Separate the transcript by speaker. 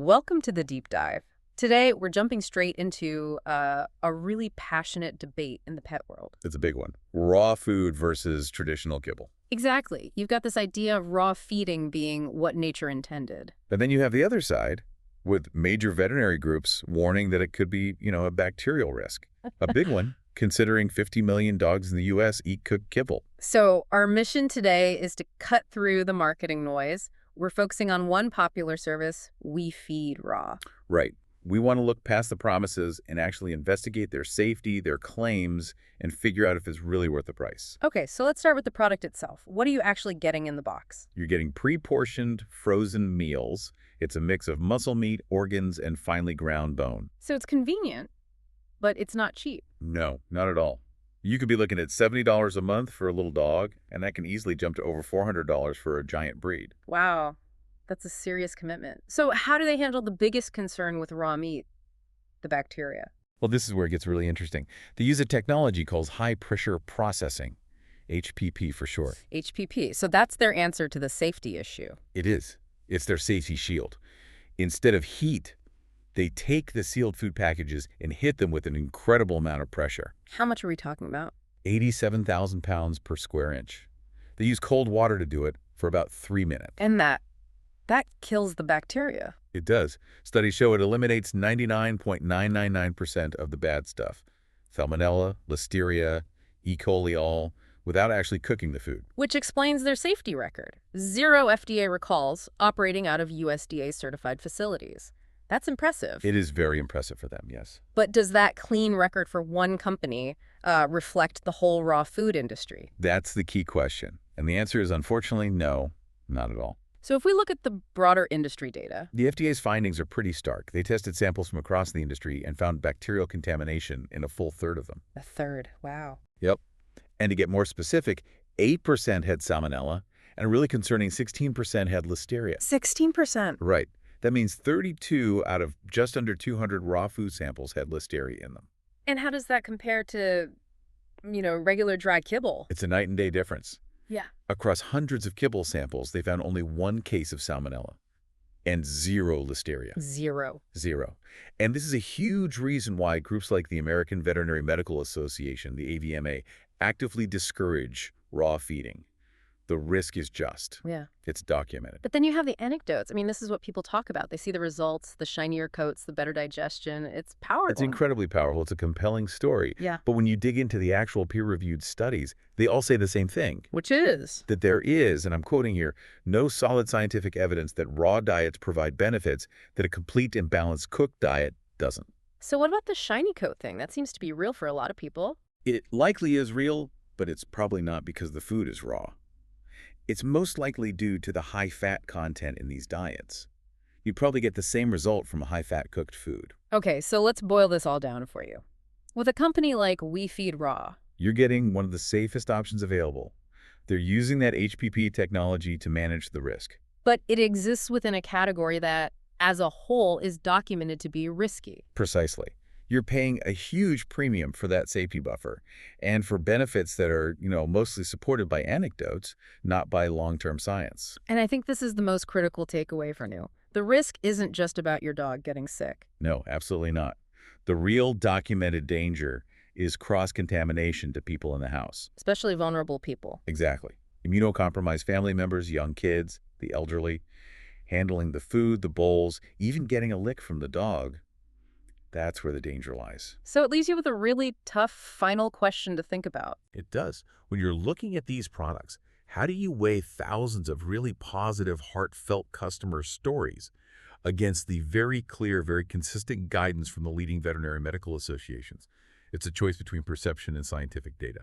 Speaker 1: Welcome to the deep dive. Today, we're jumping straight into a really passionate debate in the pet world.
Speaker 2: It's a big one. Raw food versus traditional kibble.
Speaker 1: Exactly. You've got this idea of raw feeding being what nature intended.
Speaker 2: And then you have the other side with major veterinary groups warning that it could be, a bacterial risk. A big one, considering 50 million dogs in the U.S. eat cooked kibble.
Speaker 1: So, our mission today is to cut through the marketing noise. We're focusing on one popular service: we feed raw.
Speaker 2: Right. We want to look past the promises and actually investigate their safety, their claims, and figure out if it's really worth the price.
Speaker 1: Okay, so let's start with the product itself. What are you actually getting in the box?
Speaker 2: You're getting pre-portioned frozen meals. It's a mix of muscle meat, organs, and finely ground bone.
Speaker 1: So it's convenient, but it's not cheap.
Speaker 2: No, not at all. You could be looking at $70 a month for a little dog, and that can easily jump to over $400 for a giant breed.
Speaker 1: Wow, that's a serious commitment. So how do they handle the biggest concern with raw meat, the bacteria?
Speaker 2: Well, this is where it gets really interesting. They use a technology called high-pressure processing, HPP for short.
Speaker 1: HPP. So that's their answer to the safety issue.
Speaker 2: It is. It's their safety shield. Instead of heat, they take the sealed food packages and hit them with an incredible amount of pressure.
Speaker 1: How much are we talking about?
Speaker 2: 87,000 pounds per square inch. They use cold water to do it for about 3 minutes.
Speaker 1: And that kills the bacteria.
Speaker 2: It does. Studies show it eliminates 99.999% of the bad stuff. Salmonella, Listeria, E. coli all, without actually cooking the food.
Speaker 1: Which explains their safety record. 0 FDA recalls operating out of USDA-certified facilities. That's impressive.
Speaker 2: It is very impressive for them, yes.
Speaker 1: But does that clean record for one company reflect the whole raw food industry?
Speaker 2: That's the key question. And the answer is unfortunately no, not at all.
Speaker 1: So if we look at the broader industry data,
Speaker 2: The FDA's findings are pretty stark. They tested samples from across the industry and found bacterial contamination in a full third of them.
Speaker 1: a third. Wow.
Speaker 2: Yep. And to get more specific, 8% had salmonella, and a really concerning 16% had listeria.
Speaker 1: 16%.
Speaker 2: Right. That means 32 out of just under 200 raw food samples had listeria in them.
Speaker 1: And how does that compare to, regular dry kibble?
Speaker 2: It's a night and day difference.
Speaker 1: Yeah.
Speaker 2: Across hundreds of kibble samples, they found only 1 case of salmonella and 0 listeria.
Speaker 1: 0.
Speaker 2: 0. And this is a huge reason why groups like the American Veterinary Medical Association, the AVMA, actively discourage raw feeding. The risk is just.
Speaker 1: Yeah.
Speaker 2: It's documented.
Speaker 1: But then you have the anecdotes. I mean, this is what people talk about. They see the results, the shinier coats, the better digestion. It's powerful.
Speaker 2: It's incredibly powerful. It's a compelling story.
Speaker 1: Yeah.
Speaker 2: But when you dig into the actual peer-reviewed studies, they all say the same thing.
Speaker 1: Which is?
Speaker 2: That there is, and I'm quoting here, no solid scientific evidence that raw diets provide benefits that a complete and balanced cooked diet doesn't.
Speaker 1: So what about the shiny coat thing? That seems to be real for a lot of people.
Speaker 2: It likely is real, but it's probably not because the food is raw. It's most likely due to the high fat content in these diets. You'd probably get the same result from a high-fat cooked food.
Speaker 1: Okay, so let's boil this all down for you. With a company like We Feed Raw,
Speaker 2: You're getting one of the safest options available. They're using that HPP technology to manage the risk.
Speaker 1: but it exists within a category that, as a whole, is documented to be risky.
Speaker 2: Precisely. You're paying a huge premium for that safety buffer and for benefits that are, mostly supported by anecdotes, not by long-term science.
Speaker 1: And I think this is the most critical takeaway for you. The risk isn't just about your dog getting sick.
Speaker 2: No, absolutely not. The real documented danger is cross-contamination to people in the house.
Speaker 1: Especially vulnerable people.
Speaker 2: Exactly. Immunocompromised family members, young kids, the elderly, handling the food, the bowls, even getting a lick from the dog. That's where the danger lies.
Speaker 1: So it leaves you with a really tough final question to think about.
Speaker 3: It does. When you're looking at these products, how do you weigh thousands of really positive, heartfelt customer stories against the very clear, very consistent guidance from the leading veterinary medical associations? It's a choice between perception and scientific data.